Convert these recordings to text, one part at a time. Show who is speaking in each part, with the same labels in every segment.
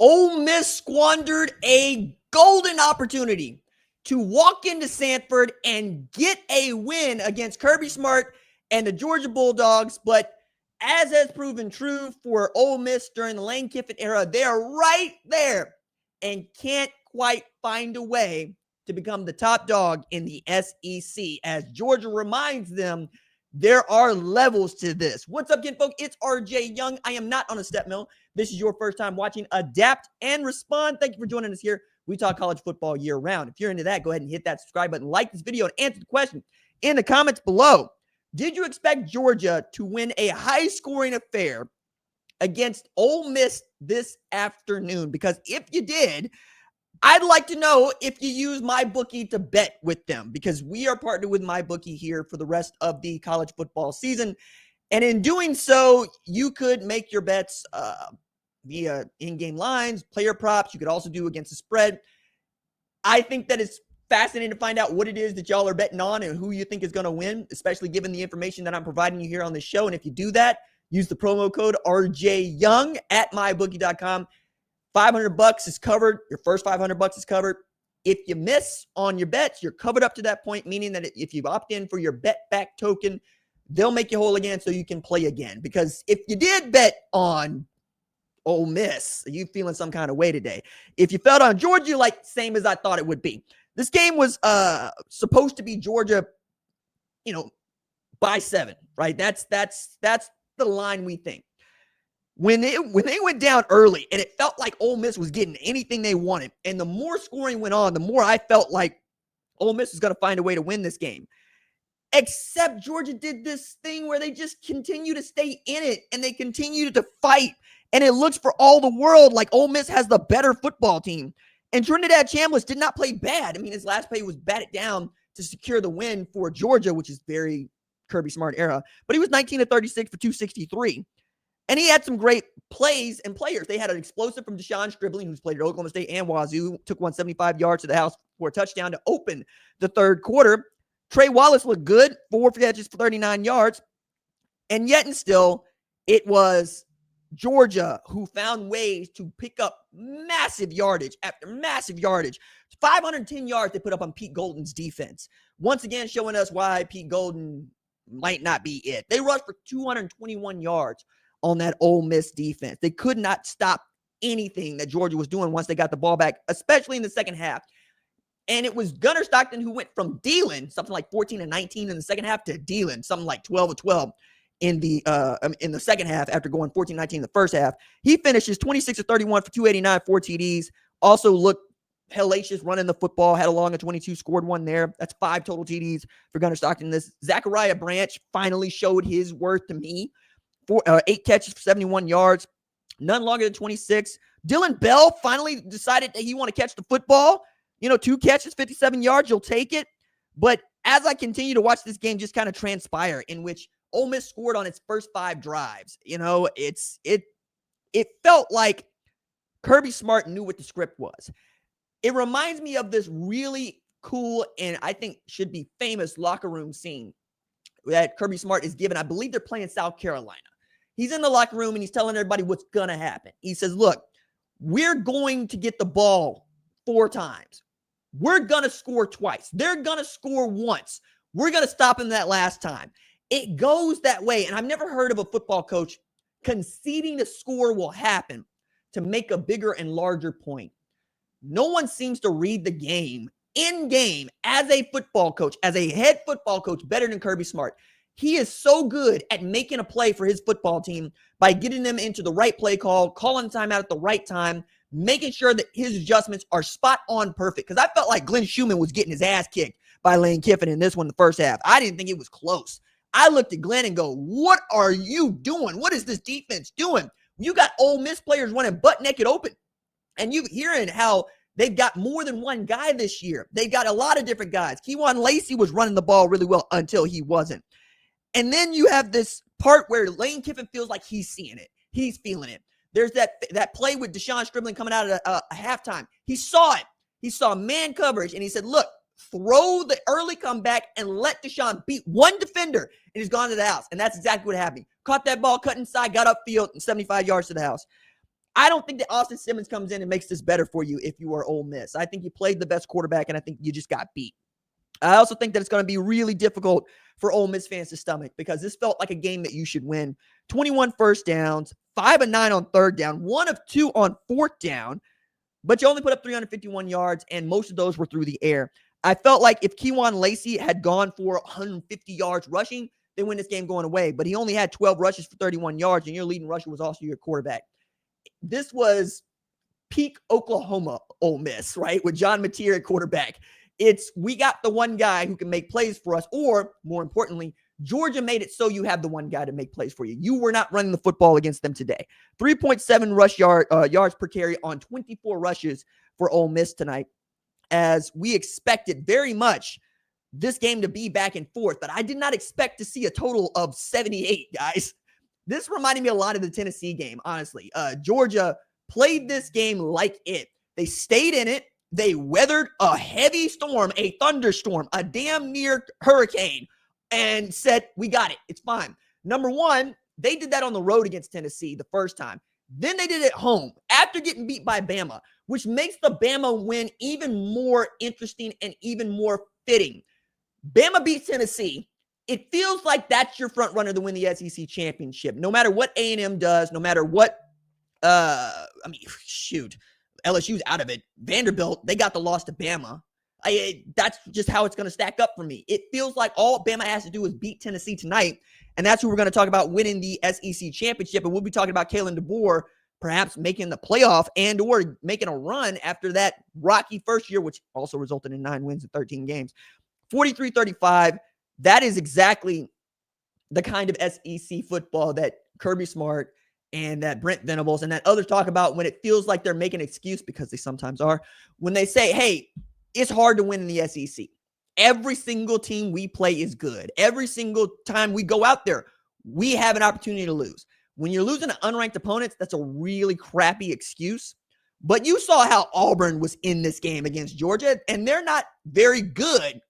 Speaker 1: Ole Miss squandered a golden opportunity to walk into Sanford and get a win against Kirby Smart and the Georgia Bulldogs. But as has proven true for Ole Miss during the Lane Kiffin era, they are right there and can't quite find a way to become the top dog in the SEC. As Georgia reminds them, there are levels to this. What's up, kid folk? It's RJ Young. I am not on a step mill. This is your first time watching Adapt and Respond. Thank you for joining us here. We talk college football year round. If you're into that, go ahead and hit that subscribe button, like this video, and answer the question in the comments below. Did you expect Georgia to win a high-scoring affair against Ole Miss this afternoon? Because if you did, I'd like to know if you use MyBookie to bet with them, because we are partnered with MyBookie here for the rest of the college football season. And in doing so, you could make your bets via in-game lines, player props. You could also do against the spread. I think that it's fascinating to find out what it is that y'all are betting on and who you think is going to win, especially given the information that I'm providing you here on the show. And if you do that, use the promo code RJYoung at mybookie.com. $500 is covered. Your first $500 is covered. If you miss on your bets, you're covered up to that point, meaning that if you opt in for your bet back token, they'll make you whole again so you can play again. Because if you did bet on Ole Miss, you feeling some kind of way today. If you felt on Georgia, like same as I thought it would be. This game was supposed to be Georgia, by 7, right? That's the line we think. When they went down early and it felt like Ole Miss was getting anything they wanted, and the more scoring went on, the more I felt like Ole Miss was going to find a way to win this game. Except Georgia did this thing where they just continue to stay in it and they continue to fight. And it looks for all the world like Ole Miss has the better football team. And Trinidad Chambliss did not play bad. I mean, his last play was batted down to secure the win for Georgia, which is very Kirby Smart era. But he was 19 of 36 for 263. And he had some great plays and players. They had an explosive from Deshaun Stribling, who's played at Oklahoma State and Wazoo, took 175 yards to the house for a touchdown to open the third quarter. Trey Wallace looked good, 4 catches for 39 yards. And yet and still, it was Georgia who found ways to pick up massive yardage after massive yardage. 510 yards they put up on Pete Golden's defense. Once again, showing us why Pete Golden might not be it. They rushed for 221 yards on that Ole Miss defense. They could not stop anything that Georgia was doing once they got the ball back, especially in the second half. And it was Gunnar Stockton who went from dealing something like 14 and 19 in the second half to dealing something like 12 or 12 in the second half after going 14-19 in the first half. He finishes 26 of 31 for 289, 4 TDs. Also looked hellacious running the football, had a long of 22, scored one there. That's 5 total TDs for Gunnar Stockton. This Zachariah Branch finally showed his worth to me. 8 catches for 71 yards, none longer than 26. Dylan Bell finally decided that he want to catch the football. 2 catches, 57 yards, you'll take it. But as I continue to watch this game just kind of transpire, in which Ole Miss scored on its first 5 drives, it felt like Kirby Smart knew what the script was. It reminds me of this really cool and I think should be famous locker room scene that Kirby Smart is given. I believe they're playing South Carolina. He's in the locker room and he's telling everybody what's going to happen. He says, look, we're going to get the ball 4 times. We're going to score twice. They're going to score once. We're going to stop them that last time. It goes that way. And I've never heard of a football coach conceding the score will happen to make a bigger and larger point. No one seems to read the game in game as a football coach, as a head football coach, better than Kirby Smart. He is so good at making a play for his football team by getting them into the right play call, calling timeout at the right time, making sure that his adjustments are spot on perfect. Because I felt like Glenn Schumann was getting his ass kicked by Lane Kiffin in this one, the first half. I didn't think it was close. I looked at Glenn and go, what are you doing? What is this defense doing? You got Ole Miss players running butt naked open. And you're hearing how they've got more than one guy this year. They've got a lot of different guys. Kejuan Lacey was running the ball really well until he wasn't. And then you have this part where Lane Kiffin feels like he's seeing it. He's feeling it. There's that play with Deshaun Stribling coming out of halftime. He saw it. He saw man coverage, and he said, look, throw the early comeback and let Deshaun beat one defender, and he's gone to the house. And that's exactly what happened. Caught that ball, cut inside, got upfield, and 75 yards to the house. I don't think that Austin Simmons comes in and makes this better for you if you are Ole Miss. I think you played the best quarterback, and I think you just got beat. I also think that it's going to be really difficult for Ole Miss fans to stomach because this felt like a game that you should win. 21 first downs, 5 of 9 on third down, 1 of 2 on fourth down, but you only put up 351 yards, and most of those were through the air. I felt like if Kewan Lacey had gone for 150 yards rushing, they win this game going away, but he only had 12 rushes for 31 yards, and your leading rusher was also your quarterback. This was peak Oklahoma Ole Miss, right? With John Mateer at quarterback. We got the one guy who can make plays for us, or more importantly, Georgia made it so you have the one guy to make plays for you. You were not running the football against them today. 3.7 yards per carry on 24 rushes for Ole Miss tonight, as we expected very much this game to be back and forth, but I did not expect to see a total of 78, guys. This reminded me a lot of the Tennessee game, honestly. Georgia played this game like it. They stayed in it. They weathered a heavy storm, a thunderstorm, a damn near hurricane, and said, we got it. It's fine. Number one, they did that on the road against Tennessee the first time. Then they did it at home after getting beat by Bama, which makes the Bama win even more interesting and even more fitting. Bama beats Tennessee. It feels like that's your front runner to win the SEC championship. No matter what A&M does, no matter what, LSU's out of it. Vanderbilt, they got the loss to Bama. That's just how it's going to stack up for me. It feels like all Bama has to do is beat Tennessee tonight, and that's who we're going to talk about winning the SEC championship, and we'll be talking about Kalen DeBoer perhaps making the playoff and or making a run after that rocky first year, which also resulted in 9 wins in 13 games. 43-35, that is exactly the kind of SEC football that Kirby Smart and that Brent Venables and that others talk about when it feels like they're making an excuse, because they sometimes are, when they say, hey, it's hard to win in the SEC. Every single team we play is good. Every single time we go out there, we have an opportunity to lose. When you're losing to unranked opponents, that's a really crappy excuse. But you saw how Auburn was in this game against Georgia, and they're not very good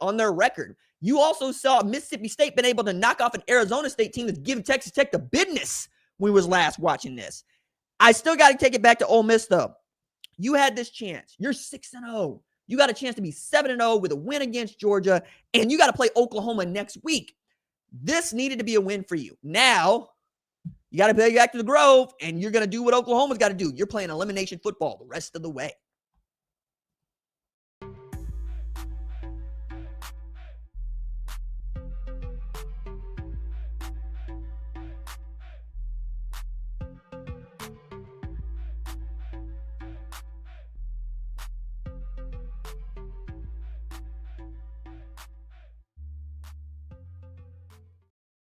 Speaker 1: on their record. You also saw Mississippi State been able to knock off an Arizona State team that's giving Texas Tech the business when we was last watching this. I still got to take it back to Ole Miss, though. You had this chance. You're 6-0. You got a chance to be 7-0 with a win against Georgia, and you got to play Oklahoma next week. This needed to be a win for you. Now, you got to play back to the Grove, and you're going to do what Oklahoma's got to do. You're playing elimination football the rest of the way.